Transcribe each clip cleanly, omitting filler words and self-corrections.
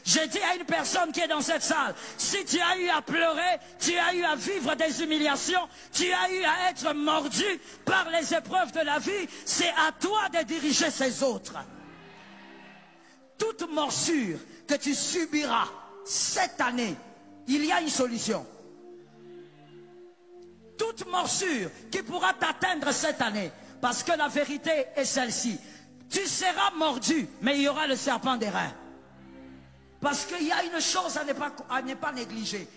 J'ai dit à une personne qui est dans cette salle, si tu as eu à pleurer, tu as eu à vivre des humiliations, tu as eu à être mordu par les épreuves de la vie, c'est à toi de diriger ces autres. Toute morsure que tu subiras cette année, il y a une solution. Toute morsure qui pourra t'atteindre cette année, parce que la vérité est celle-ci. Tu seras mordu, mais il y aura le serpent des reins. Parce qu'il y a une chose à ne pas négliger.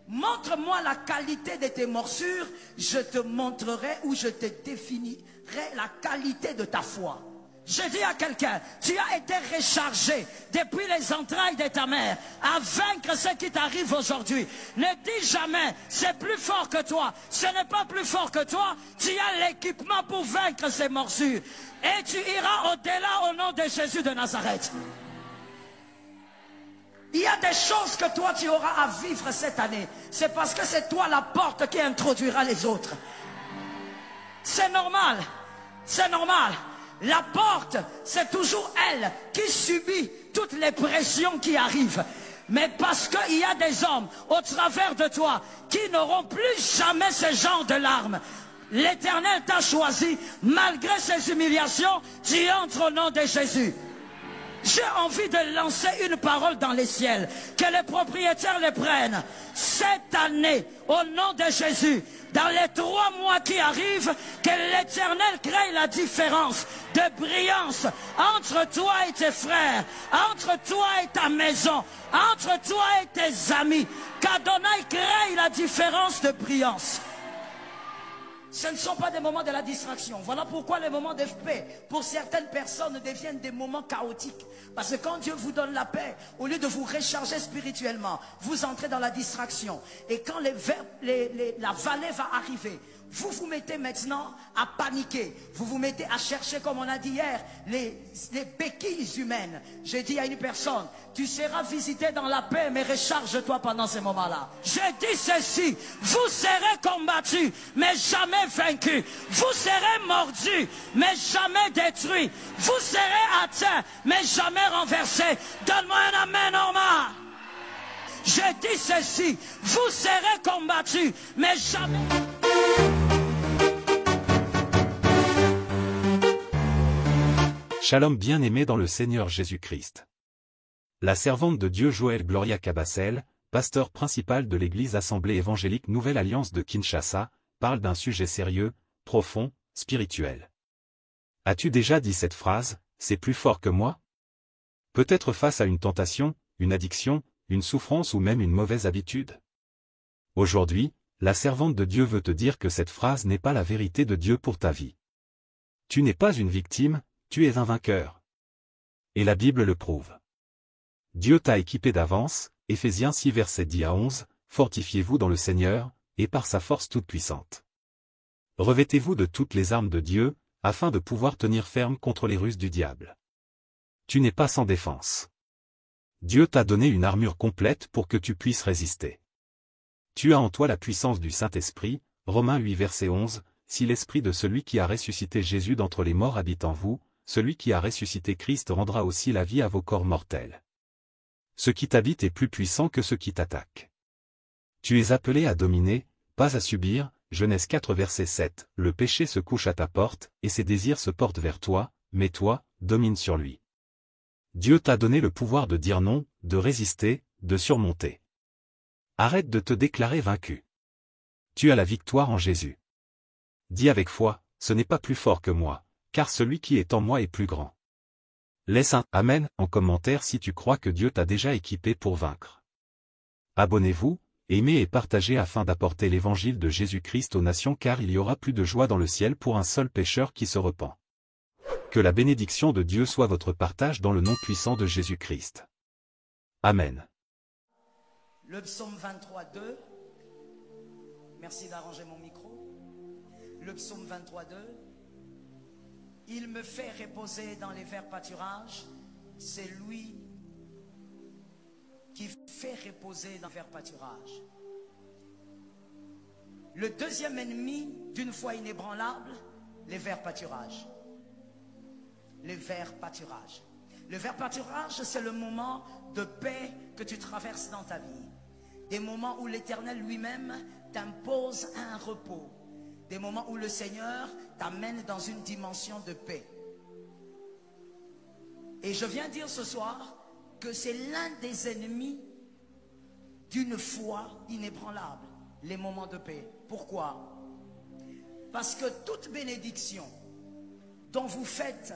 Montre-moi la qualité de tes morsures, je te montrerai ou je te définirai la qualité de ta foi. Je dis à quelqu'un, tu as été rechargé depuis les entrailles de ta mère à vaincre ce qui t'arrive aujourd'hui. Ne dis jamais, c'est plus fort que toi. Ce n'est pas plus fort que toi. Tu as l'équipement pour vaincre ces morsures. Et tu iras au-delà au nom de Jésus de Nazareth. Il y a des choses que toi tu auras à vivre cette année. C'est parce que c'est toi la porte qui introduira les autres. C'est normal. C'est normal. La porte, c'est toujours elle qui subit toutes les pressions qui arrivent. Mais parce qu'il y a des hommes au travers de toi qui n'auront plus jamais ce genre de larmes. L'Éternel t'a choisi. Malgré ces humiliations, tu entres au nom de Jésus. J'ai envie de lancer une parole dans les ciels. Que les propriétaires les prennent. Cette année, au nom de Jésus, dans les 3 mois qui arrivent, que l'Éternel crée la différence de brillance entre toi et tes frères, entre toi et ta maison, entre toi et tes amis. Qu'Adonai crée la différence de brillance. Ce ne sont pas des moments de la distraction. Voilà pourquoi les moments de paix, pour certaines personnes, deviennent des moments chaotiques. Parce que quand Dieu vous donne la paix, au lieu de vous recharger spirituellement, vous entrez dans la distraction. Et quand la vallée va arriver, vous vous mettez maintenant à paniquer. Vous vous mettez à chercher, comme on a dit hier, les béquilles humaines. J'ai dit à une personne, tu seras visité dans la paix, mais recharge-toi pendant ces moments-là. J'ai dit ceci, vous serez combattus, mais jamais vaincus. Vous serez mordus, mais jamais détruits. Vous serez atteints, mais jamais renversés. Donne-moi un amen, Norma. J'ai dit ceci, vous serez combattus, mais jamais... Shalom bien-aimé dans le Seigneur Jésus-Christ. La servante de Dieu Joël Gloria Cabassel, pasteur principal de l'église Assemblée évangélique Nouvelle Alliance de Kinshasa, parle d'un sujet sérieux, profond, spirituel. As-tu déjà dit cette phrase, c'est plus fort que moi? Peut-être face à une tentation, une addiction, une souffrance ou même une mauvaise habitude. Aujourd'hui, la servante de Dieu veut te dire que cette phrase n'est pas la vérité de Dieu pour ta vie. Tu n'es pas une victime, tu es un vainqueur. Et la Bible le prouve. Dieu t'a équipé d'avance, Éphésiens 6 versets 10 à 11, fortifiez-vous dans le Seigneur, et par sa force toute puissante. Revêtez-vous de toutes les armes de Dieu, afin de pouvoir tenir ferme contre les ruses du diable. Tu n'es pas sans défense. Dieu t'a donné une armure complète pour que tu puisses résister. Tu as en toi la puissance du Saint-Esprit, Romains 8 verset 11, si l'Esprit de celui qui a ressuscité Jésus d'entre les morts habite en vous, celui qui a ressuscité Christ rendra aussi la vie à vos corps mortels. Ce qui t'habite est plus puissant que ce qui t'attaque. Tu es appelé à dominer, pas à subir, Genèse 4 verset 7, le péché se couche à ta porte, et ses désirs se portent vers toi, mais toi, domine sur lui. Dieu t'a donné le pouvoir de dire non, de résister, de surmonter. Arrête de te déclarer vaincu. Tu as la victoire en Jésus. Dis avec foi, ce n'est pas plus fort que moi, car celui qui est en moi est plus grand. Laisse un « Amen » en commentaire si tu crois que Dieu t'a déjà équipé pour vaincre. Abonnez-vous, aimez et partagez afin d'apporter l'évangile de Jésus-Christ aux nations car il y aura plus de joie dans le ciel pour un seul pécheur qui se repent. Que la bénédiction de Dieu soit votre partage dans le nom puissant de Jésus-Christ. Amen. Le psaume 23, 2. Merci d'arranger mon micro. Le psaume 23, 2. Il me fait reposer dans les verts pâturages. C'est lui qui fait reposer dans les verts pâturages. Le deuxième ennemi d'une foi inébranlable, les verts pâturages. Les verts pâturages. Le vert pâturage, c'est le moment de paix que tu traverses dans ta vie. Des moments où l'Éternel lui-même t'impose un repos. Des moments où le Seigneur t'amène dans une dimension de paix. Et je viens dire ce soir que c'est l'un des ennemis d'une foi inébranlable, les moments de paix. Pourquoi? Parce que toute bénédiction dont vous faites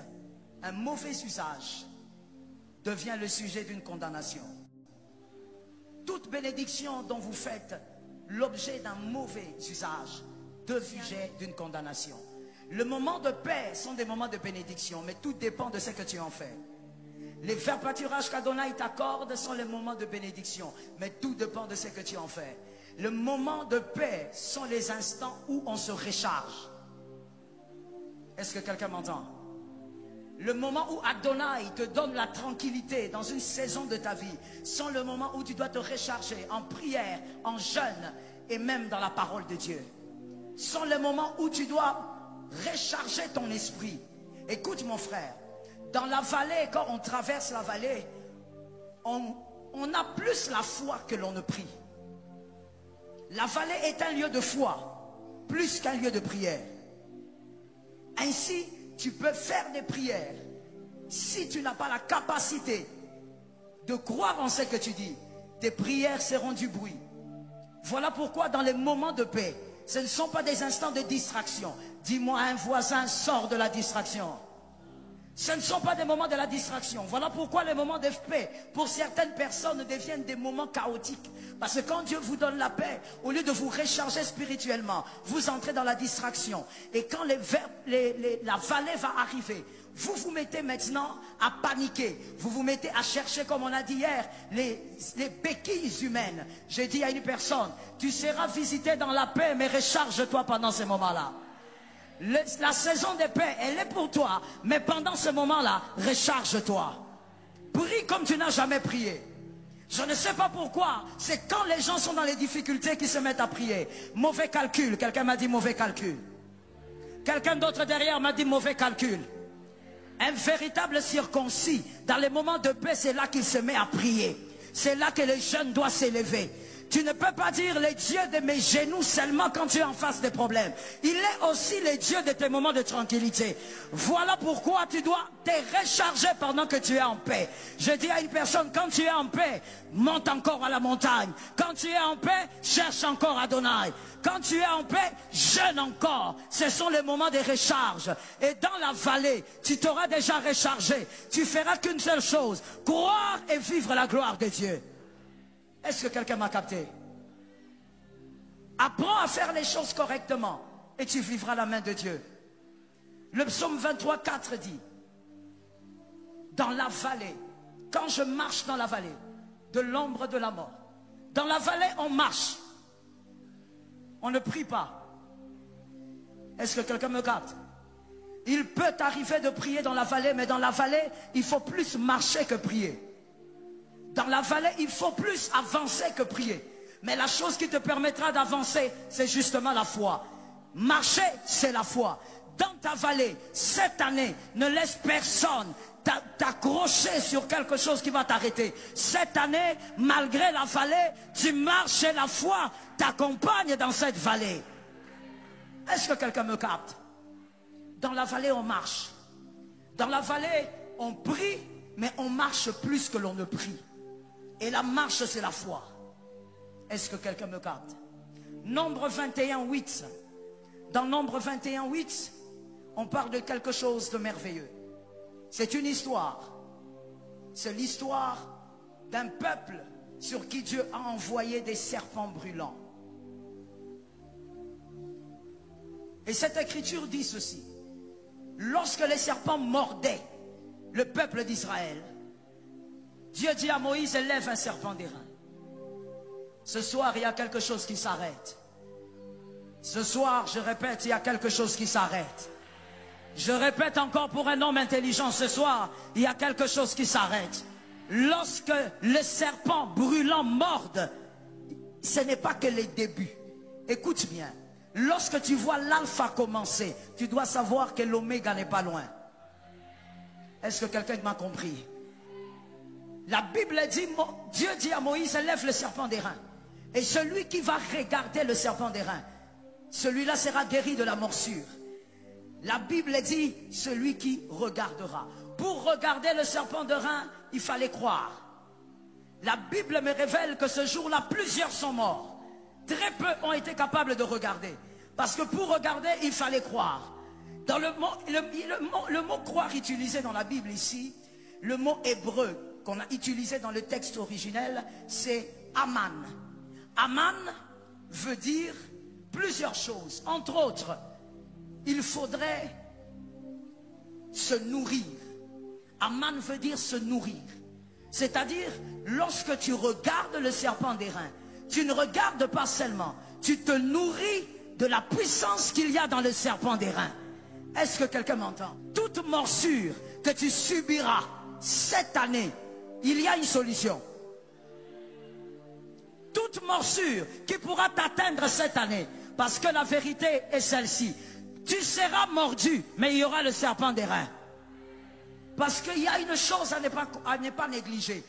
un mauvais usage devient le sujet d'une condamnation. Toute bénédiction dont vous faites l'objet d'un mauvais usage devient d'une condamnation. Le moment de paix sont des moments de bénédiction, mais tout dépend de ce que tu en fais. Les verts pâturages qu'Adonai t'accorde sont les moments de bénédiction, mais tout dépend de ce que tu en fais. Le moment de paix sont les instants où on se recharge. Est-ce que quelqu'un m'entend? Le moment où Adonai te donne la tranquillité dans une saison de ta vie sont le moment où tu dois te recharger en prière, en jeûne et même dans la parole de Dieu. Sont les moments où tu dois recharger ton esprit. Écoute mon frère, dans la vallée, quand on traverse la vallée, on a plus la foi que l'on ne prie. La vallée est un lieu de foi, plus qu'un lieu de prière. Ainsi, tu peux faire des prières. Si tu n'as pas la capacité de croire en ce que tu dis, tes prières seront du bruit. Voilà pourquoi dans les moments de paix, ce ne sont pas des instants de distraction. Dis-moi à un voisin, sors de la distraction. Ce ne sont pas des moments de la distraction. Voilà pourquoi les moments de paix, pour certaines personnes, deviennent des moments chaotiques. Parce que quand Dieu vous donne la paix, au lieu de vous recharger spirituellement, vous entrez dans la distraction. Et quand la vallée va arriver, vous vous mettez maintenant à paniquer. Vous vous mettez à chercher, comme on a dit hier, les béquilles humaines. J'ai dit à une personne, tu seras visité dans la paix, mais recharge-toi pendant ces moments-là. La saison de paix, elle est pour toi, mais pendant ce moment-là, recharge-toi. Prie comme tu n'as jamais prié. Je ne sais pas pourquoi, c'est quand les gens sont dans les difficultés qu'ils se mettent à prier. Mauvais calcul, quelqu'un m'a dit mauvais calcul. Quelqu'un d'autre derrière m'a dit mauvais calcul. Un véritable circoncis, dans les moments de paix, c'est là qu'il se met à prier. C'est là que les jeunes doivent s'élever. Tu ne peux pas dire les dieux de mes genoux seulement quand tu es en face des problèmes. Il est aussi les dieux de tes moments de tranquillité. Voilà pourquoi tu dois te recharger pendant que tu es en paix. Je dis à une personne, quand tu es en paix, monte encore à la montagne. Quand tu es en paix, cherche encore Adonai. Quand tu es en paix, jeûne encore. Ce sont les moments de recharge. Et dans la vallée, tu t'auras déjà rechargé. Tu feras qu'une seule chose, croire et vivre la gloire de Dieu. Est-ce que quelqu'un m'a capté? Apprends à faire les choses correctement et tu vivras la main de Dieu. Le psaume 23, 4 dit, dans la vallée, quand je marche dans la vallée de l'ombre de la mort, dans la vallée on marche, on ne prie pas. Est-ce que quelqu'un me capte? Il peut arriver de prier dans la vallée, mais dans la vallée, il faut plus marcher que prier. Dans la vallée, il faut plus avancer que prier. Mais la chose qui te permettra d'avancer, c'est justement la foi. Marcher, c'est la foi. Dans ta vallée, cette année, ne laisse personne t'accrocher sur quelque chose qui va t'arrêter. Cette année, malgré la vallée, tu marches et la foi t'accompagne dans cette vallée. Est-ce que quelqu'un me capte? Dans la vallée, on marche. Dans la vallée, on prie, mais on marche plus que l'on ne prie. Et la marche, c'est la foi. Est-ce que quelqu'un me capte? Nombre 21, 8. Dans Nombre 21, 8, on parle de quelque chose de merveilleux. C'est une histoire. C'est l'histoire d'un peuple sur qui Dieu a envoyé des serpents brûlants. Et cette écriture dit ceci. Lorsque les serpents mordaient le peuple d'Israël, Dieu dit à Moïse, élève un serpent d'airain. Ce soir, il y a quelque chose qui s'arrête. Ce soir, je répète, il y a quelque chose qui s'arrête. Je répète encore pour un homme intelligent, ce soir, il y a quelque chose qui s'arrête. Lorsque les serpents brûlants mordent, ce n'est pas que les débuts. Écoute bien. Lorsque tu vois l'alpha commencer, tu dois savoir que l'oméga n'est pas loin. Est-ce que quelqu'un m'a compris? La Bible dit, Dieu dit à Moïse, lève le serpent d'airain. Et celui qui va regarder le serpent d'airain, celui-là sera guéri de la morsure. La Bible dit, celui qui regardera. Pour regarder le serpent d'airain, il fallait croire. La Bible me révèle que ce jour-là, plusieurs sont morts. Très peu ont été capables de regarder. Parce que pour regarder, il fallait croire. Dans le mot croire utilisé dans la Bible ici, le mot hébreu qu'on a utilisé dans le texte originel, c'est aman. Aman veut dire plusieurs choses. Entre autres, il faudrait se nourrir. Aman veut dire se nourrir. C'est-à-dire, lorsque tu regardes le serpent d'airain, tu ne regardes pas seulement, tu te nourris de la puissance qu'il y a dans le serpent d'airain. Est-ce que quelqu'un m'entend? Toute morsure que tu subiras cette année, il y a une solution. Toute morsure qui pourra t'atteindre cette année, parce que la vérité est celle-ci. Tu seras mordu, mais il y aura le serpent d'airain. Parce qu'il y a une chose à ne pas négliger.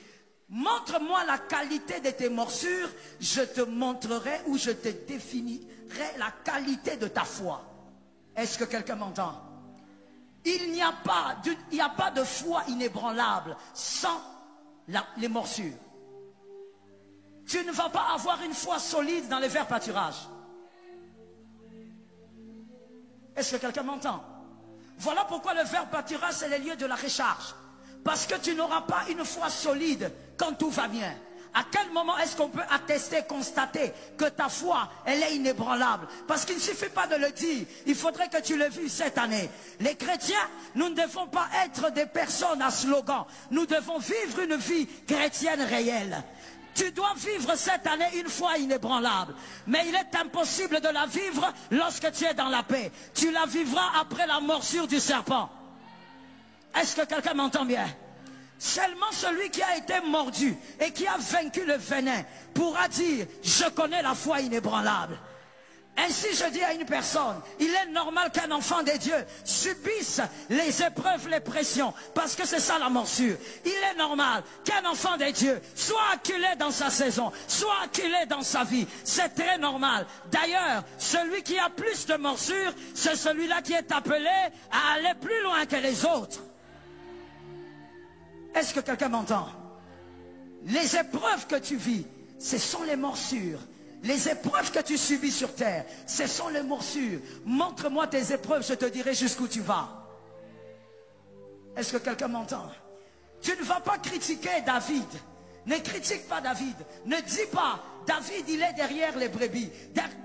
Montre-moi la qualité de tes morsures, je te montrerai ou je te définirai la qualité de ta foi. Est-ce que quelqu'un m'entend? Il n'y a pas de foi inébranlable sans les morsures. Tu ne vas pas avoir une foi solide dans les verts pâturages. Est-ce que quelqu'un m'entend? Voilà pourquoi le vert pâturage, c'est le lieu de la recharge. Parce que tu n'auras pas une foi solide quand tout va bien. À quel moment est-ce qu'on peut attester, constater que ta foi, elle est inébranlable? Parce qu'il ne suffit pas de le dire, il faudrait que tu le vives cette année. Les chrétiens, nous ne devons pas être des personnes à slogan. Nous devons vivre une vie chrétienne réelle. Tu dois vivre cette année une foi inébranlable. Mais il est impossible de la vivre lorsque tu es dans la paix. Tu la vivras après la morsure du serpent. Est-ce que quelqu'un m'entend bien? Seulement celui qui a été mordu et qui a vaincu le venin pourra dire, je connais la foi inébranlable. Ainsi je dis à une personne, il est normal qu'un enfant de Dieu subisse les épreuves, les pressions, parce que c'est ça la morsure. Il est normal qu'un enfant de Dieu soit acculé dans sa saison, soit acculé dans sa vie. C'est très normal. D'ailleurs, celui qui a plus de morsures, c'est celui-là qui est appelé à aller plus loin que les autres. Est-ce que quelqu'un m'entend? Les épreuves que tu vis, ce sont les morsures. Les épreuves que tu subis sur terre, ce sont les morsures. Montre-moi tes épreuves, je te dirai jusqu'où tu vas. Est-ce que quelqu'un m'entend? Tu ne vas pas critiquer David. Ne critique pas David. Ne dis pas, David il est derrière les brebis.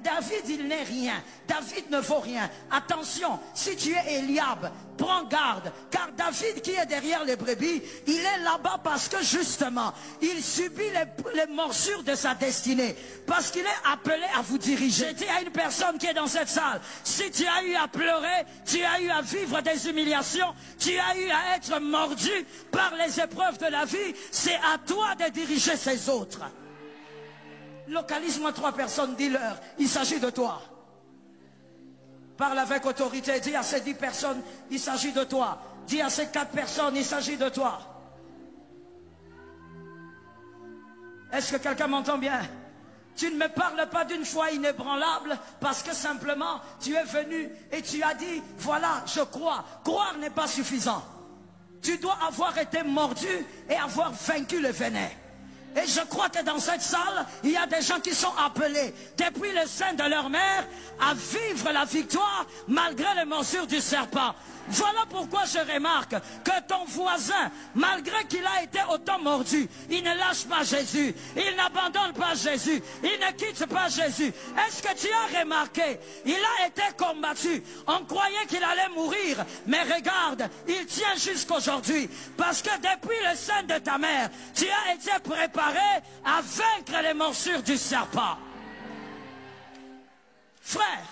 David il n'est rien. David ne vaut rien. Attention, si tu es Eliab, prends garde. Car David qui est derrière les brebis, il est là-bas parce que justement, il subit les morsures de sa destinée. Parce qu'il est appelé à vous diriger. Je dis à une personne qui est dans cette salle, si tu as eu à pleurer, tu as eu à vivre des humiliations, tu as eu à être mordu par les épreuves de la vie, c'est à toi de diriger ces autres. Localise-moi 3 personnes, dis-leur, il s'agit de toi. Parle avec autorité, dis à ces 10 personnes, il s'agit de toi. Dis à ces 4 personnes, il s'agit de toi. Est-ce que quelqu'un m'entend bien? Tu ne me parles pas d'une foi inébranlable parce que simplement tu es venu et tu as dit, voilà, je crois. Croire n'est pas suffisant. Tu dois avoir été mordu et avoir vaincu le venin. Et je crois que dans cette salle, il y a des gens qui sont appelés depuis le sein de leur mère à vivre la victoire malgré les morsures du serpent. Voilà pourquoi je remarque que ton voisin, malgré qu'il a été autant mordu, il ne lâche pas Jésus, il n'abandonne pas Jésus, il ne quitte pas Jésus. Est-ce que tu as remarqué, il a été combattu, on croyait qu'il allait mourir, mais regarde, il tient jusqu'aujourd'hui, parce que depuis le sein de ta mère, tu as été préparé à vaincre les morsures du serpent. Frère,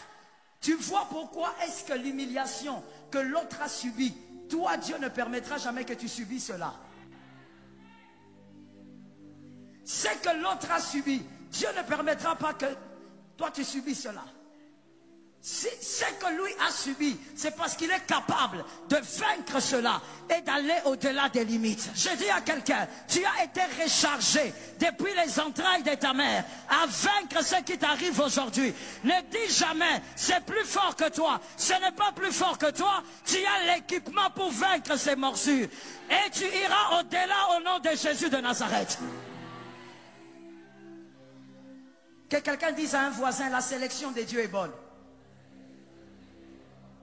tu vois pourquoi est-ce que l'humiliation que l'autre a subi, toi Dieu ne permettra jamais que tu subis cela. Ce que l'autre a subi, Dieu ne permettra pas que toi tu subis cela. Si ce que lui a subi, c'est parce qu'il est capable de vaincre cela et d'aller au-delà des limites. Je dis à quelqu'un, tu as été rechargé depuis les entrailles de ta mère à vaincre ce qui t'arrive aujourd'hui. Ne dis jamais, c'est plus fort que toi. Ce n'est pas plus fort que toi. Tu as l'équipement pour vaincre ces morsures. Et tu iras au-delà au nom de Jésus de Nazareth. Que quelqu'un dise à un voisin, la sélection de Dieu est bonne.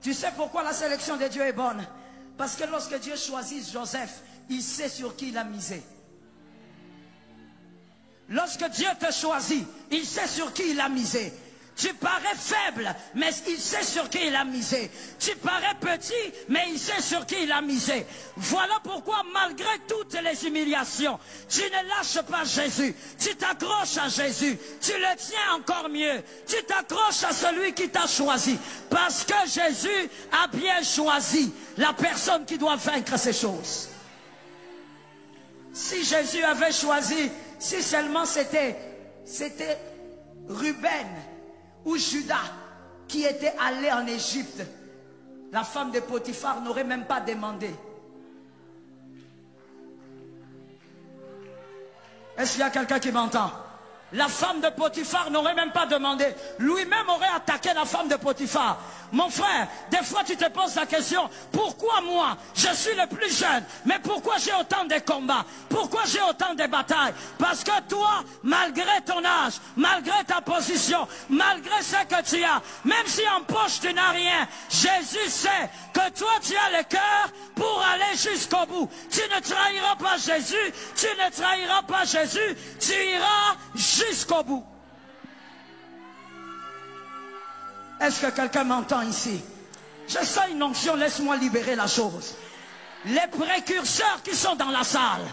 Tu sais pourquoi la sélection de Dieu est bonne? Parce que lorsque Dieu choisit Joseph, il sait sur qui il a misé. Lorsque Dieu te choisit, il sait sur qui il a misé. Tu parais faible, mais il sait sur qui il a misé. Tu parais petit, mais il sait sur qui il a misé. Voilà pourquoi, malgré toutes les humiliations, tu ne lâches pas Jésus. Tu t'accroches à Jésus. Tu le tiens encore mieux. Tu t'accroches à celui qui t'a choisi. Parce que Jésus a bien choisi la personne qui doit vaincre ces choses. Si Jésus avait choisi, si seulement c'était Ruben ou Judas qui était allé en Égypte, la femme de Potiphar n'aurait même pas demandé. Est-ce qu'il y a quelqu'un qui m'entend? La femme de Potiphar n'aurait même pas demandé. Lui-même aurait attaqué la femme de Potiphar. Mon frère, des fois tu te poses la question, pourquoi moi, je suis le plus jeune, mais pourquoi j'ai autant de combats? Pourquoi j'ai autant de batailles? Parce que toi, malgré ton âge, malgré ta position, malgré ce que tu as, même si en poche tu n'as rien, Jésus sait que toi tu as le cœur pour aller jusqu'au bout. Tu ne trahiras pas Jésus, tu ne trahiras pas Jésus, tu iras jusqu'au bout. Est-ce que quelqu'un m'entend ici? Je sens une onction, laisse-moi libérer la chose. Les précurseurs qui sont dans la salle,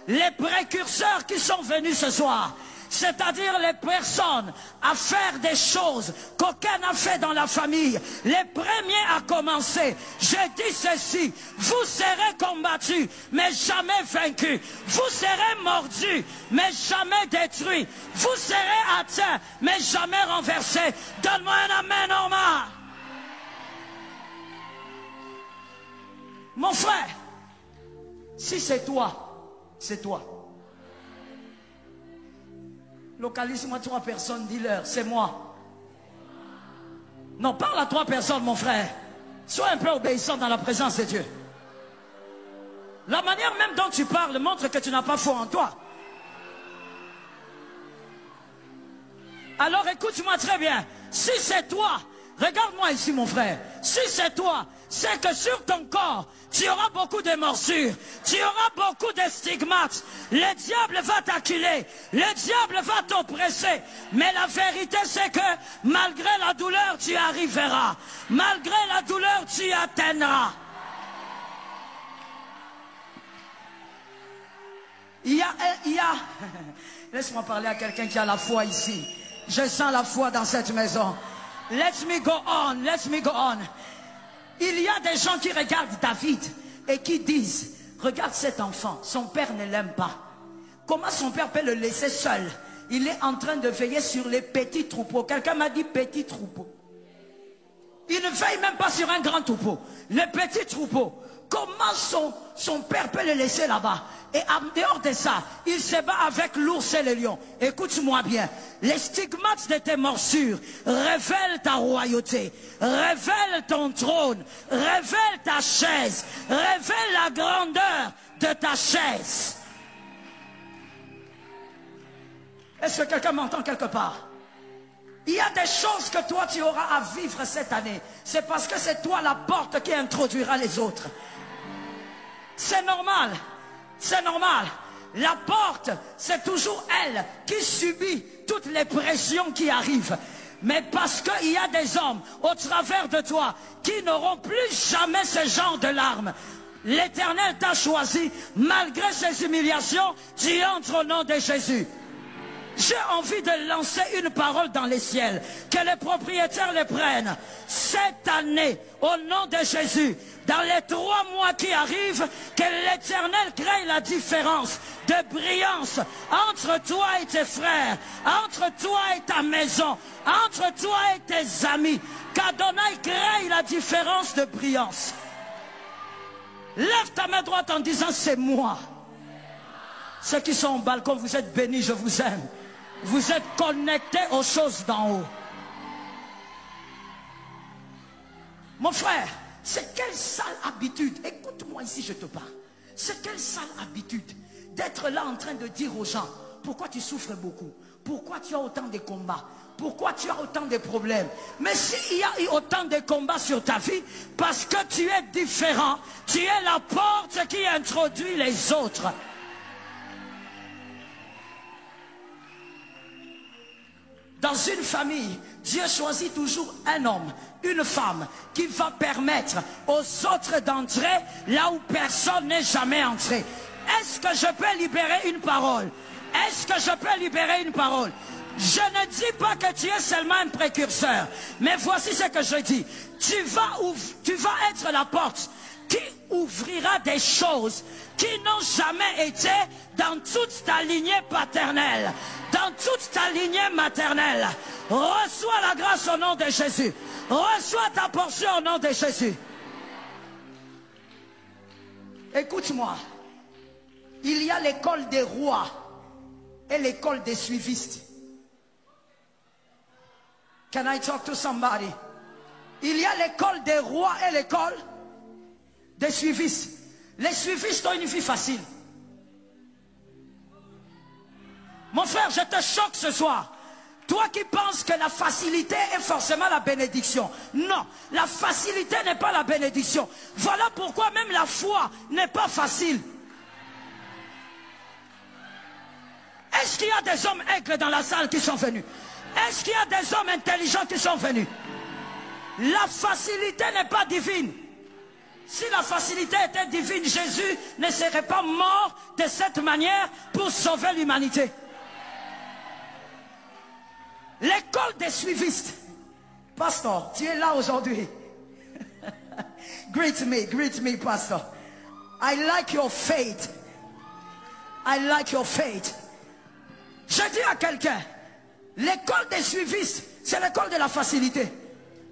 les précurseurs qui sont venus ce soir, c'est-à-dire les personnes à faire des choses qu'aucun n'a fait dans la famille, les premiers à commencer. Je dis ceci, vous serez combattus, mais jamais vaincus. Vous serez mordus, mais jamais détruits. Vous serez atteints, mais jamais renversés. Donne-moi un amen normal. Mon frère, si c'est toi, c'est toi. Localise-moi 3 personnes, dis-leur, c'est moi. Non, parle à 3 personnes, mon frère. Sois un peu obéissant dans la présence de Dieu. La manière même dont tu parles montre que tu n'as pas foi en toi. Alors écoute-moi très bien. Si c'est toi, regarde-moi ici, mon frère. Si c'est toi, c'est que sur ton corps, tu auras beaucoup de morsures, tu auras beaucoup de stigmates. Le diable va t'acculer, le diable va t'oppresser. Mais la vérité, c'est que malgré la douleur, tu arriveras. Malgré la douleur, tu atteindras. Il y a... Laisse-moi parler à quelqu'un qui a la foi ici. Je sens la foi dans cette maison. Let me go on, let me go on. Il y a des gens qui regardent David et qui disent, regarde cet enfant, son père ne l'aime pas. Comment son père peut le laisser seul? Il est en train de veiller sur les petits troupeaux. Quelqu'un m'a dit petits troupeaux. Il ne veille même pas sur un grand troupeau. Les petits troupeaux. Comment son père peut le laisser là-bas? Et en dehors de ça, il se bat avec l'ours et le lion. Écoute-moi bien. Les stigmates de tes morsures révèlent ta royauté, révèlent ton trône, révèlent ta chaise, révèlent la grandeur de ta chaise. Est-ce que quelqu'un m'entend quelque part? Il y a des choses que toi tu auras à vivre cette année. C'est parce que c'est toi la porte qui introduira les autres. C'est normal. C'est normal. La porte, c'est toujours elle qui subit toutes les pressions qui arrivent. Mais parce qu'il y a des hommes au travers de toi qui n'auront plus jamais ce genre de larmes. L'Éternel t'a choisi. Malgré ces humiliations, tu entres au nom de Jésus. J'ai envie de lancer une parole dans les ciels. Que les propriétaires les prennent. Cette année, au nom de Jésus, dans les 3 mois qui arrivent, que l'Éternel crée la différence de brillance entre toi et tes frères, entre toi et ta maison, entre toi et tes amis, Qu'Adonai crée la différence de brillance. Lève ta main droite en disant c'est moi. Ceux qui sont au balcon, vous êtes bénis, je vous aime. Vous êtes connectés aux choses d'en haut. Mon frère, c'est quelle sale habitude, écoute-moi ici, je te parle. C'est quelle sale habitude d'être là en train de dire aux gens, pourquoi tu souffres beaucoup? Pourquoi tu as autant de combats? Pourquoi tu as autant de problèmes? Mais s'il y a eu autant de combats sur ta vie, parce que tu es différent, tu es la porte qui introduit les autres. Dans une famille, Dieu choisit toujours un homme, une femme, qui va permettre aux autres d'entrer là où personne n'est jamais entré. Est-ce que je peux libérer une parole? Est-ce que je peux libérer une parole? Je ne dis pas que tu es seulement un précurseur, mais voici ce que je dis. Tu vas être la porte qui ouvrira des choses qui n'ont jamais été dans toute ta lignée paternelle, dans toute ta lignée maternelle. Reçois la grâce au nom de Jésus. Reçois ta portion au nom de Jésus. Écoute-moi. Il y a l'école des rois et l'école des suivistes. Can I talk to somebody? Il y a l'école des rois et l'école des suivistes. Les suivistes ont une vie facile. Mon frère, je te choque ce soir. Toi qui penses que la facilité est forcément la bénédiction. Non, la facilité n'est pas la bénédiction. Voilà pourquoi même la foi n'est pas facile. Est-ce qu'il y a des hommes aigles dans la salle qui sont venus? Est-ce qu'il y a des hommes intelligents qui sont venus? La facilité n'est pas divine. Si la facilité était divine, Jésus ne serait pas mort de cette manière pour sauver l'humanité. L'école des suivistes. Pasteur, tu es là aujourd'hui. Greet me, pastor. I like your faith. I like your faith. Je dis à quelqu'un, l'école des suivistes, c'est l'école de la facilité.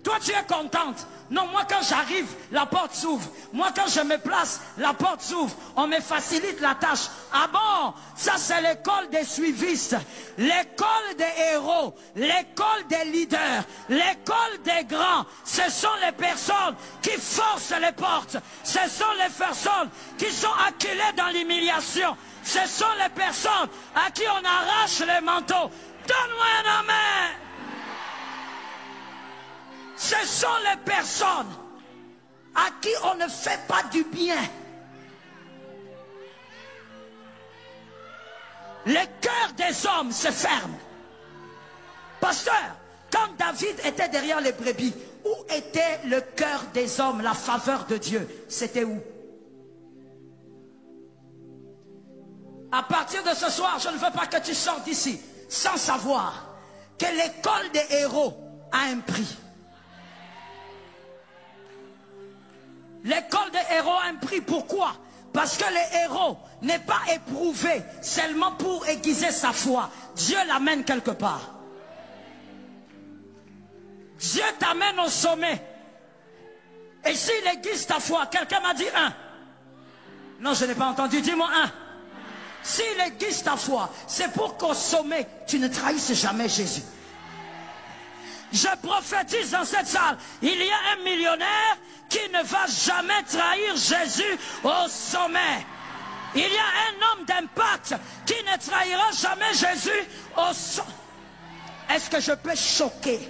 Toi, tu es contente. Non, moi, quand j'arrive, la porte s'ouvre. Moi, quand je me place, la porte s'ouvre. On me facilite la tâche. Ah bon? Ça, c'est l'école des suivistes. L'école des héros. L'école des leaders. L'école des grands. Ce sont les personnes qui forcent les portes. Ce sont les personnes qui sont acculées dans l'humiliation. Ce sont les personnes à qui on arrache les manteaux. Donne-moi un amen. Ce sont les personnes à qui on ne fait pas du bien. Le cœur des hommes se ferme. Pasteur, quand David était derrière les brebis, où était le cœur des hommes, la faveur de Dieu? C'était où? À partir de ce soir, je ne veux pas que tu sortes d'ici sans savoir que l'école des héros a un prix. L'école des héros a un prix. Pourquoi? Parce que les héros n'est pas éprouvé seulement pour aiguiser sa foi. Dieu l'amène quelque part. Dieu t'amène au sommet. Et s'il aiguise ta foi, quelqu'un m'a dit un. Non, je n'ai pas entendu. Dis-moi un. S'il aiguise ta foi, c'est pour qu'au sommet, tu ne trahisses jamais Jésus. Je prophétise dans cette salle, il y a un millionnaire qui ne va jamais trahir Jésus au sommet. Il y a un homme d'impact qui ne trahira jamais Jésus au sommet. Est-ce que je peux choquer?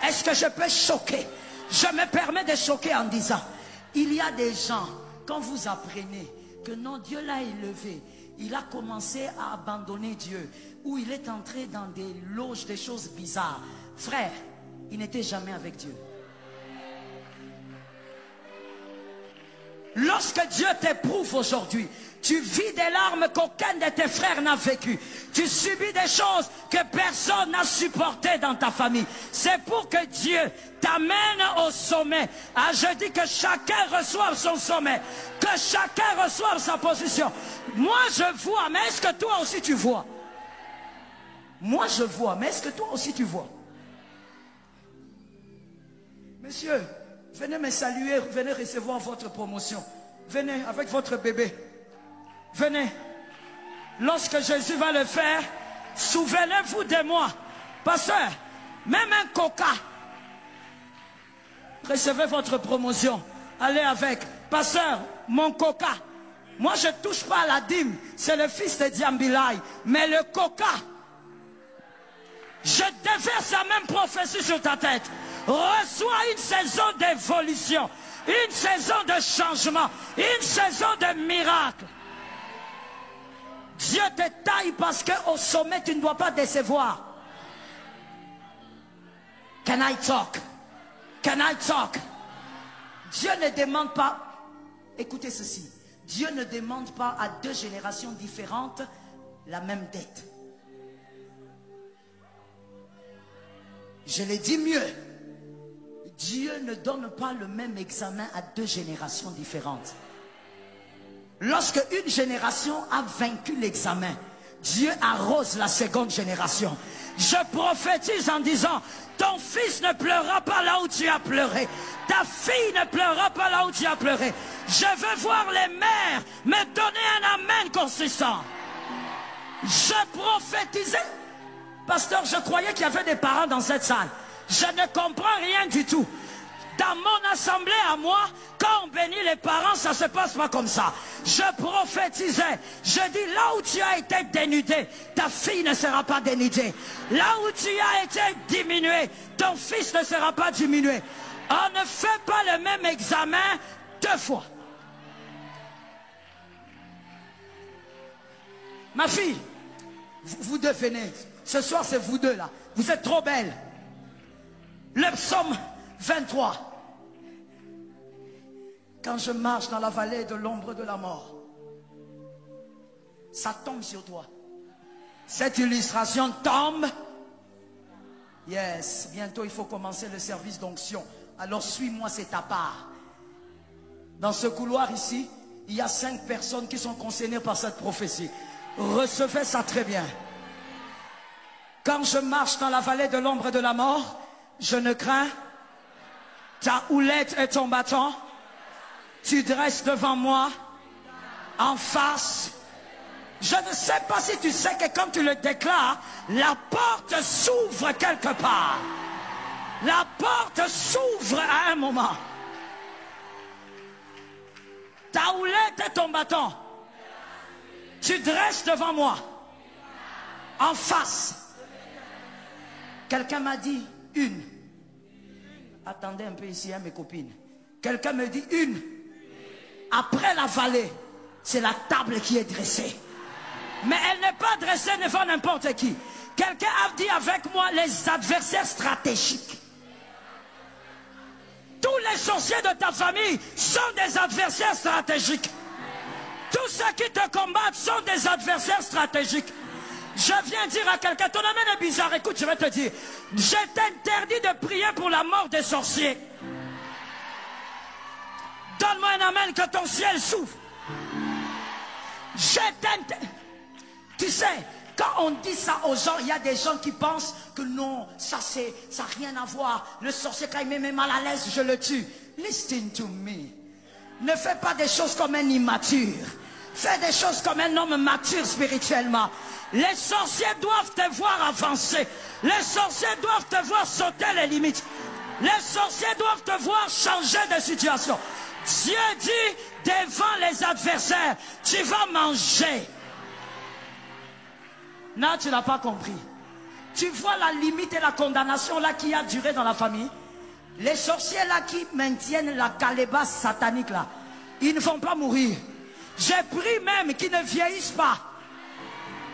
Est-ce que je peux choquer? Je me permets de choquer en disant, il y a des gens, quand vous apprenez que non, Dieu l'a élevé, il a commencé à abandonner Dieu, ou il est entré dans des loges, des choses bizarres. Frère, il n'était jamais avec Dieu. Lorsque Dieu t'éprouve aujourd'hui, tu vis des larmes qu'aucun de tes frères n'a vécues. Tu subis des choses que personne n'a supportées dans ta famille. C'est pour que Dieu t'amène au sommet. Ah, je dis que chacun reçoive son sommet. Que chacun reçoive sa position. Moi je vois, mais est-ce que toi aussi tu vois? Moi je vois, mais est-ce que toi aussi tu vois? Monsieur, venez me saluer, venez recevoir votre promotion. Venez avec votre bébé. Venez. Lorsque Jésus va le faire, souvenez-vous de moi. Pasteur, même un coca. Recevez votre promotion. Allez avec. Pasteur, mon coca. Moi, je ne touche pas à la dîme. C'est le fils de Diambilai. Mais le coca, je déverse la même prophétie sur ta tête. Reçois une saison d'évolution, une saison de changement, une saison de miracle. Dieu te taille parce qu'au sommet, tu ne dois pas décevoir. Can I talk? Can I talk? Dieu ne demande pas, écoutez ceci, Dieu ne demande pas à deux générations différentes la même dette. Je l'ai dit mieux. Dieu ne donne pas le même examen à deux générations différentes. Lorsque une génération a vaincu l'examen, Dieu arrose la seconde génération. Je prophétise en disant, ton fils ne pleurera pas là où tu as pleuré. Ta fille ne pleurera pas là où tu as pleuré. Je veux voir les mères me donner un amen consistant. Je prophétisais. Pasteur, je croyais qu'il y avait des parents dans cette salle. Je ne comprends rien du tout. Dans mon assemblée à moi, quand on bénit les parents, ça ne se passe pas comme ça. Je prophétisais. Je dis, là où tu as été dénudé, ta fille ne sera pas dénudée. Là où tu as été diminué, ton fils ne sera pas diminué. On ne fait pas le même examen deux fois. Ma fille, vous deux venez. Ce soir, c'est vous deux là. Vous êtes trop belles. Le psaume 23. Quand je marche dans la vallée de l'ombre de la mort, ça tombe sur toi. Cette illustration tombe. Yes, bientôt il faut commencer le service d'onction. Alors suis-moi, c'est ta part. Dans ce couloir ici, il y a 5 personnes qui sont concernées par cette prophétie. Recevez ça très bien. Quand je marche dans la vallée de l'ombre de la mort, je ne crains ta houlette et ton bâton. Tu dresses devant moi, en face. Je ne sais pas si tu sais que quand tu le déclares, la porte s'ouvre quelque part. La porte s'ouvre à un moment. Ta houlette et ton bâton. Tu dresses devant moi, en face. Quelqu'un m'a dit une. Attendez un peu ici, hein, mes copines. Quelqu'un me dit une. Après la vallée, c'est la table qui est dressée. Mais elle n'est pas dressée devant n'importe qui. Quelqu'un a dit avec moi les adversaires stratégiques. Tous les sorciers de ta famille sont des adversaires stratégiques. Tous ceux qui te combattent sont des adversaires stratégiques. Je viens dire à quelqu'un, ton amen est bizarre, écoute, je vais te dire. Je t'interdis de prier pour la mort des sorciers. Donne-moi un amen que ton ciel s'ouvre. Je t'interdis. Tu sais, quand on dit ça aux gens, il y a des gens qui pensent que non, ça n'a rien à voir. Le sorcier, quand il me met mal à l'aise, je le tue. Listen to me. Ne fais pas des choses comme un immature. Fais des choses comme un homme mature spirituellement. Les sorciers doivent te voir avancer. Les sorciers doivent te voir sauter les limites. Les sorciers doivent te voir changer de situation. Dieu dit, devant les adversaires, tu vas manger. Non, tu n'as pas compris. Tu vois la limite et la condamnation là qui a duré dans la famille. Les sorciers là qui maintiennent la calebasse satanique là, ils ne vont pas mourir. J'ai pris même qu'ils ne vieillissent pas.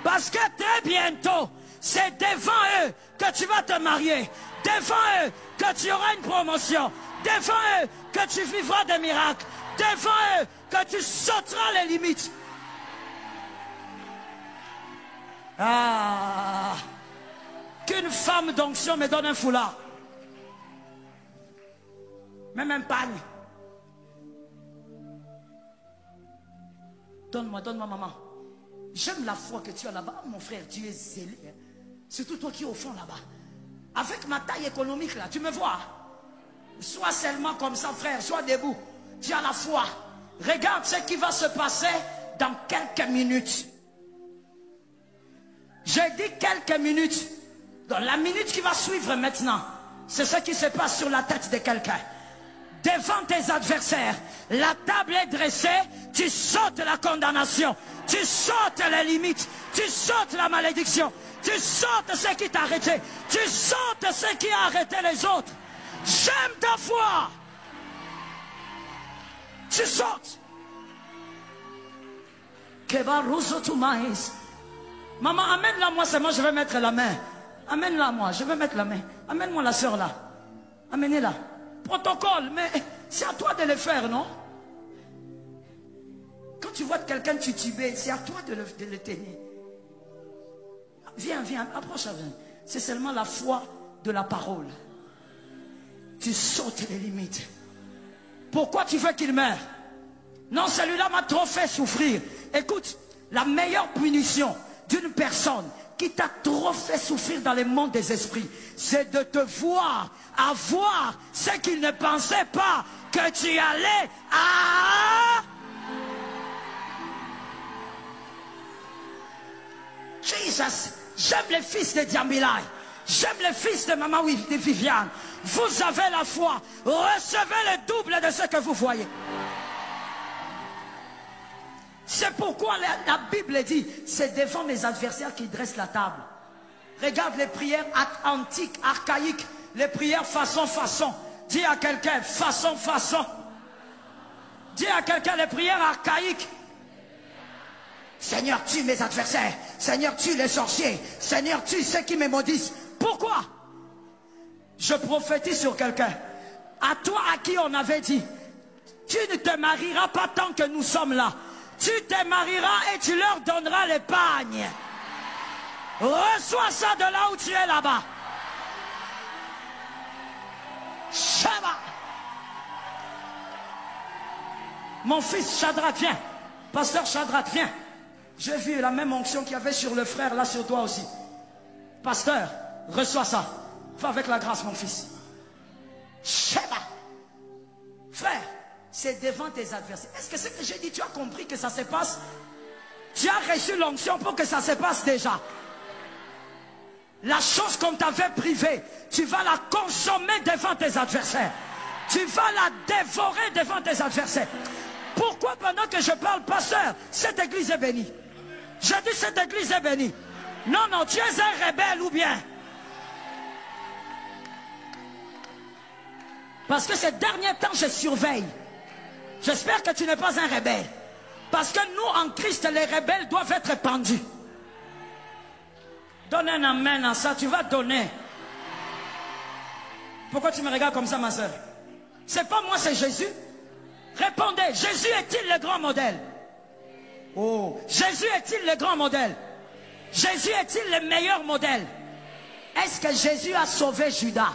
Parce que très bientôt, c'est devant eux que tu vas te marier. Devant eux que tu auras une promotion. Devant eux que tu vivras des miracles. Devant eux que tu sauteras les limites. Ah, qu'une femme d'onction me donne un foulard. Même un pagne. Donne-moi, donne-moi, maman. J'aime la foi que tu as là-bas. Mon frère, tu es zélé. Surtout toi qui es au fond là-bas. Avec ma taille économique là, tu me vois. Sois seulement comme ça, frère. Sois debout. Tu as la foi. Regarde ce qui va se passer dans quelques minutes. J'ai dit quelques minutes. Dans la minute qui va suivre maintenant, c'est ce qui se passe sur la tête de quelqu'un. Devant tes adversaires, la table est dressée, tu sautes la condamnation, tu sautes les limites, tu sautes la malédiction, tu sautes ce qui t'a arrêté, tu sautes ce qui a arrêté les autres. J'aime ta foi. Tu sautes. Maman, amène-la moi, c'est moi, je vais mettre la main. Amène-la moi, je vais mettre la main. Amène-moi la soeur là. Amenez-la. Protocole, mais c'est à toi de le faire, non? Quand tu vois quelqu'un tituber, c'est à toi de le tenir. Viens, viens, approche, viens. C'est seulement la foi de la parole. Tu sautes les limites. Pourquoi tu veux qu'il meure? Non, celui-là m'a trop fait souffrir. Écoute, la meilleure punition d'une personne qui t'a trop fait souffrir dans le monde des esprits, c'est de te voir avoir ce qu'il ne pensait pas que tu allais à... Jesus, j'aime les fils de Diambilai, j'aime les fils de Maman de Viviane. Vous avez la foi, recevez le double de ce que vous voyez. C'est pourquoi la Bible dit, c'est devant mes adversaires qu'ils dressent la table. Regarde les prières antiques, archaïques, les prières façon. Dis à quelqu'un, façon. Dis à quelqu'un les prières archaïques. Seigneur, tue mes adversaires. Seigneur, tue les sorciers. Seigneur, tue ceux qui me maudissent. Pourquoi? Je prophétise sur quelqu'un. À toi à qui on avait dit, tu ne te marieras pas tant que nous sommes là. Tu te marieras et tu leur donneras l'épargne. Reçois ça de là où tu es là-bas. Shabbat. Mon fils Shadrach, viens. Pasteur Shadrach, viens. J'ai vu la même onction qu'il y avait sur le frère, là sur toi aussi. Pasteur, reçois ça. Va avec la grâce, mon fils. Shabbat. Frère, c'est devant tes adversaires. Est-ce que ce que j'ai dit, tu as compris que ça se passe? Tu as reçu l'onction pour que ça se passe déjà. La chose qu'on t'avait privée, tu vas la consommer devant tes adversaires. Tu vas la dévorer devant tes adversaires. Pourquoi pendant que je parle, pasteur, cette église est bénie? Je dis cette église est bénie. Non, non, tu es un rebelle ou bien? Parce que ces derniers temps, je surveille. J'espère que tu n'es pas un rebelle. Parce que nous, en Christ, les rebelles doivent être pendus. Donne un amen à ça, tu vas donner. Pourquoi tu me regardes comme ça, ma soeur? C'est pas moi, c'est Jésus. Répondez, Jésus est-il le grand modèle? Oh, Jésus est-il le grand modèle? Jésus est-il le meilleur modèle? Est-ce que Jésus a sauvé Judas?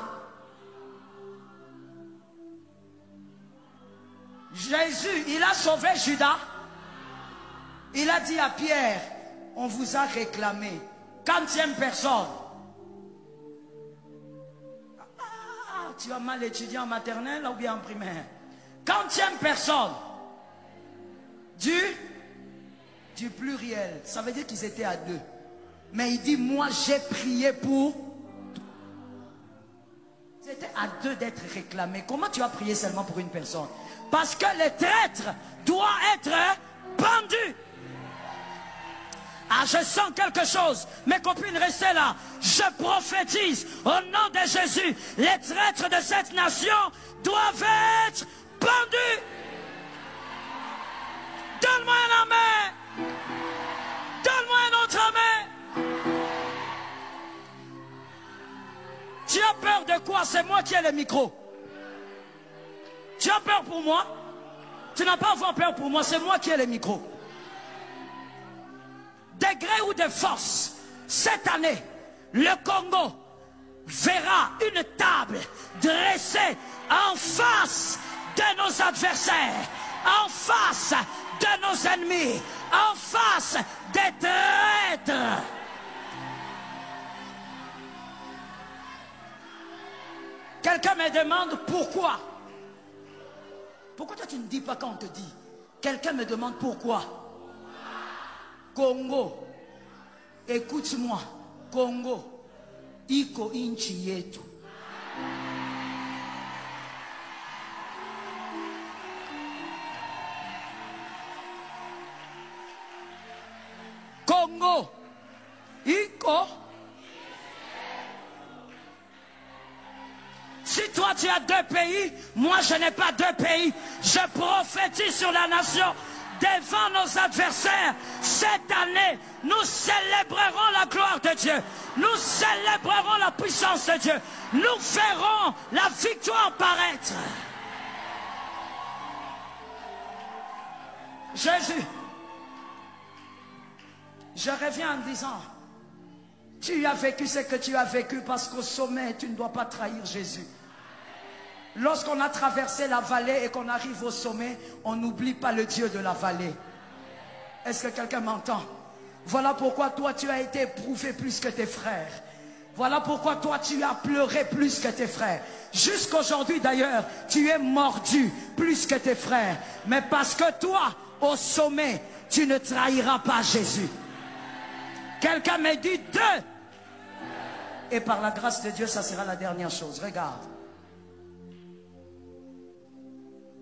Jésus, il a sauvé Judas. Il a dit à Pierre, on vous a réclamé. Quantième personne? Ah, tu as mal étudié en maternelle ou bien en primaire? Quantième personne? Du pluriel. Ça veut dire qu'ils étaient à deux. Mais il dit, moi j'ai prié pour... C'était à deux d'être réclamés. Comment tu as prié seulement pour une personne? Parce que le traître doit être pendu. Ah, je sens quelque chose. Mes copines, restez là. Je prophétise au nom de Jésus. Les traîtres de cette nation doivent être pendus. Donne-moi un amen. Donne-moi un autre amen. Tu as peur de quoi? C'est moi qui ai le micro. Tu as peur pour moi? Tu n'as pas à avoir peur pour moi, c'est moi qui ai le micro. De gré ou de force, cette année, le Congo verra une table dressée en face de nos adversaires, en face de nos ennemis, en face des traîtres. Quelqu'un me demande pourquoi. Pourquoi toi tu ne dis pas quand on te dit? Quelqu'un me demande pourquoi. Congo, écoute-moi. Congo, iko inchi yetu. Congo, iko. Si toi tu as 2 pays, moi je n'ai pas 2 pays. Je prophétise sur la nation devant nos adversaires. Cette année, nous célébrerons la gloire de Dieu. Nous célébrerons la puissance de Dieu. Nous ferons la victoire paraître. Jésus, je reviens en disant, tu as vécu ce que tu as vécu parce qu'au sommet, tu ne dois pas trahir Jésus. Lorsqu'on a traversé la vallée et qu'on arrive au sommet, on n'oublie pas le Dieu de la vallée. Est-ce que quelqu'un m'entend? Voilà pourquoi toi, tu as été éprouvé plus que tes frères. Voilà pourquoi toi, tu as pleuré plus que tes frères. Jusqu'aujourd'hui d'ailleurs, tu es mordu plus que tes frères. Mais parce que toi, au sommet, tu ne trahiras pas Jésus. Quelqu'un me dit 2. Et par la grâce de Dieu, ça sera la dernière chose. Regarde.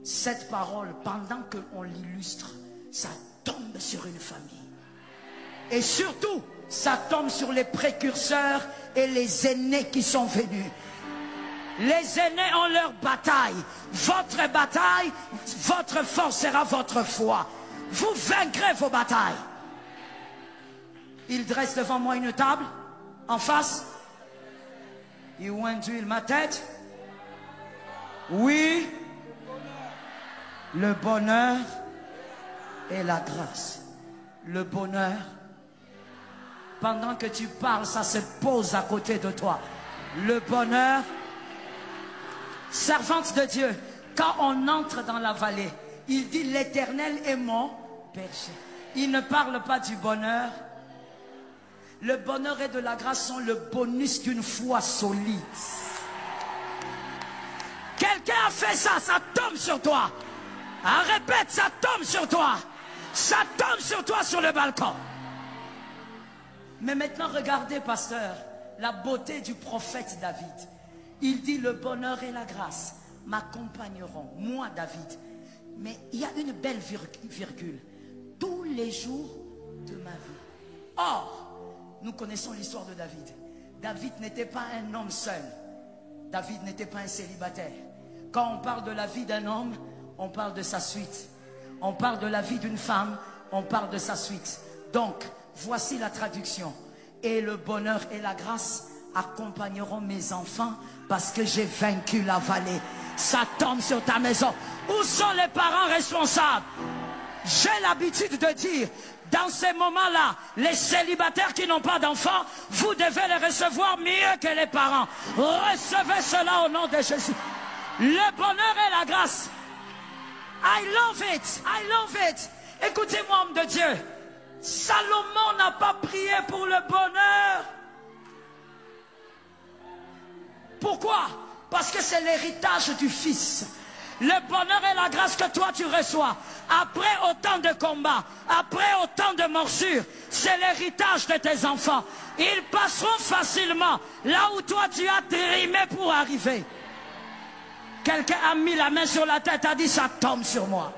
Cette parole, pendant qu'on l'illustre, ça tombe sur une famille. Et surtout, ça tombe sur les précurseurs et les aînés qui sont venus. Les aînés ont leur bataille. Votre bataille, votre force sera votre foi. Vous vaincrez vos batailles. Il dresse devant moi une table, en face. Il oint d'huile ma tête. Oui. Le bonheur et la grâce. Le bonheur. Pendant que tu parles, ça se pose à côté de toi. Le bonheur. Servante de Dieu, quand on entre dans la vallée, il dit l'Éternel est mon berger. Il ne parle pas du bonheur. Le bonheur et de la grâce sont le bonus d'une foi solide. Quelqu'un a fait ça, ça tombe sur toi. Ah, répète, ça tombe sur toi. Ça tombe sur toi sur le balcon. Mais maintenant, regardez, pasteur, la beauté du prophète David. Il dit, le bonheur et la grâce m'accompagneront, moi David. Mais il y a une belle virgule. Tous les jours de ma vie. Or, nous connaissons l'histoire de David. David n'était pas un homme seul. David n'était pas un célibataire. Quand on parle de la vie d'un homme, on parle de sa suite. On parle de la vie d'une femme, on parle de sa suite. Donc, voici la traduction. Et le bonheur et la grâce accompagneront mes enfants parce que j'ai vaincu la vallée. Ça tombe sur ta maison. Où sont les parents responsables? J'ai l'habitude de dire, dans ces moments-là, les célibataires qui n'ont pas d'enfants, vous devez les recevoir mieux que les parents. Recevez cela au nom de Jésus. Le bonheur et la grâce. I love it. I love it. Écoutez-moi, homme de Dieu. Salomon n'a pas prié pour le bonheur. Pourquoi? Parce que c'est l'héritage du Fils. Le bonheur et la grâce que toi tu reçois, après autant de combats, après autant de morsures, c'est l'héritage de tes enfants. Ils passeront facilement là où toi tu as trimé pour arriver. Quelqu'un a mis la main sur la tête, a dit ça tombe sur moi.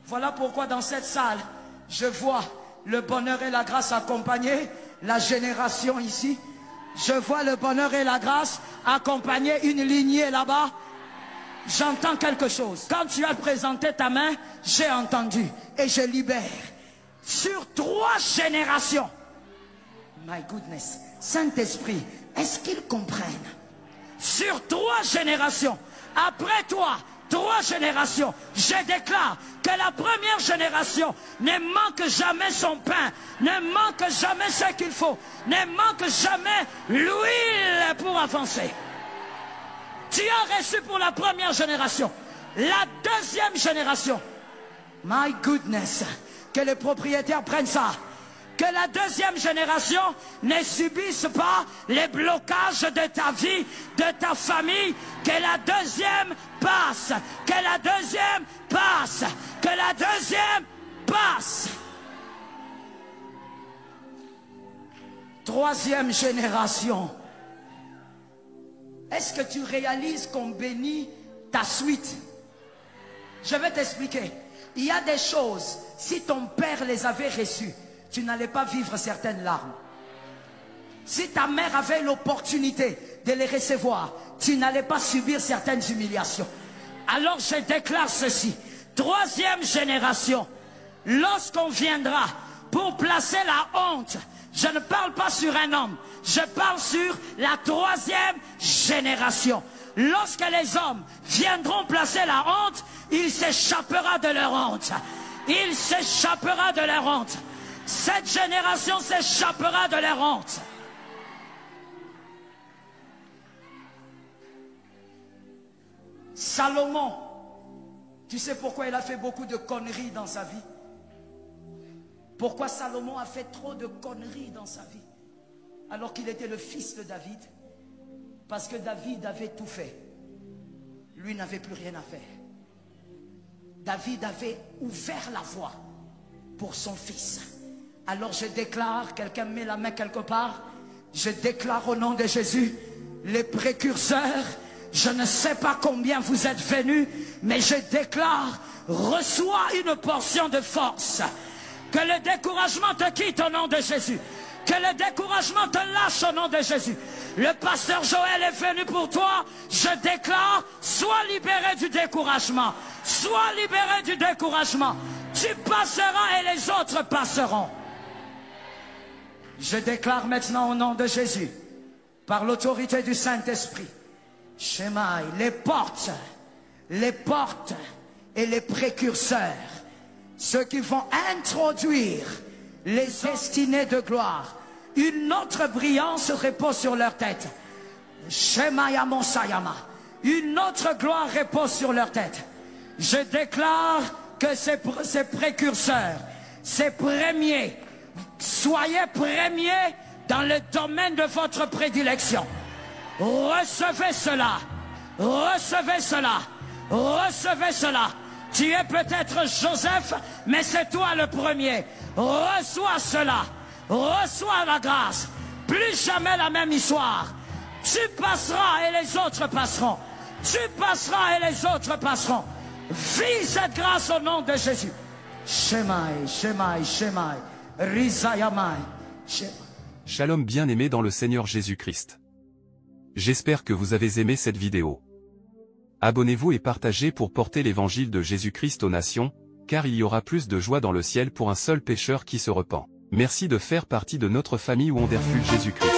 Voilà pourquoi dans cette salle, je vois le bonheur et la grâce accompagner la génération ici. Je vois le bonheur et la grâce accompagner une lignée là-bas. J'entends quelque chose. Quand tu as présenté ta main, j'ai entendu et je libère. Sur 3 générations. My goodness. Saint-Esprit, est-ce qu'ils comprennent? Sur 3 générations. Après toi, 3 générations. Je déclare que la première génération ne manque jamais son pain, ne manque jamais ce qu'il faut, ne manque jamais l'huile pour avancer. Tu as reçu pour la première génération. La deuxième génération. My goodness. Que les propriétaires prennent ça. Que la deuxième génération ne subisse pas les blocages de ta vie, de ta famille. Que la deuxième passe. Que la deuxième passe. Que la deuxième passe. Troisième génération. Est-ce que tu réalises qu'on bénit ta suite? Je vais t'expliquer. Il y a des choses, si ton père les avait reçues, tu n'allais pas vivre certaines larmes. Si ta mère avait l'opportunité de les recevoir, tu n'allais pas subir certaines humiliations. Alors je déclare ceci. Troisième génération, lorsqu'on viendra pour placer la honte, je ne parle pas sur un homme, je parle sur la troisième génération. Lorsque les hommes viendront placer la honte, il s'échappera de leur honte. Il s'échappera de leur honte. Cette génération s'échappera de leur honte. Salomon, tu sais pourquoi il a fait beaucoup de conneries dans sa vie? Pourquoi Salomon a fait trop de conneries dans sa vie alors qu'il était le fils de David? Parce que David avait tout fait. Lui n'avait plus rien à faire. David avait ouvert la voie pour son fils. Alors je déclare, quelqu'un met la main quelque part, je déclare au nom de Jésus, les précurseurs, je ne sais pas combien vous êtes venus, mais je déclare, reçois une portion de force. Que le découragement te quitte au nom de Jésus. Que le découragement te lâche au nom de Jésus. Le pasteur Joël est venu pour toi. Je déclare, sois libéré du découragement. Sois libéré du découragement. Tu passeras et les autres passeront. Je déclare maintenant au nom de Jésus, par l'autorité du Saint-Esprit, Shemaï, les portes et les précurseurs, ceux qui vont introduire les destinées de gloire. Une autre brillance repose sur leur tête. Shemaya Monsayama. Une autre gloire repose sur leur tête. Je déclare que ces précurseurs, ces premiers, soyez premiers dans le domaine de votre prédilection. Recevez cela. Recevez cela. Recevez cela. Tu es peut-être Joseph, mais c'est toi le premier. Reçois cela. Reçois la grâce. Plus jamais la même histoire. Tu passeras et les autres passeront. Tu passeras et les autres passeront. Vis cette grâce au nom de Jésus. Shemai, Shemai, Shemai. Rizayamai. Shalom bien-aimés dans le Seigneur Jésus-Christ. J'espère que vous avez aimé cette vidéo. Abonnez-vous et partagez pour porter l'évangile de Jésus-Christ aux nations, car il y aura plus de joie dans le ciel pour un seul pécheur qui se repent. Merci de faire partie de notre famille Wonderful Jésus-Christ.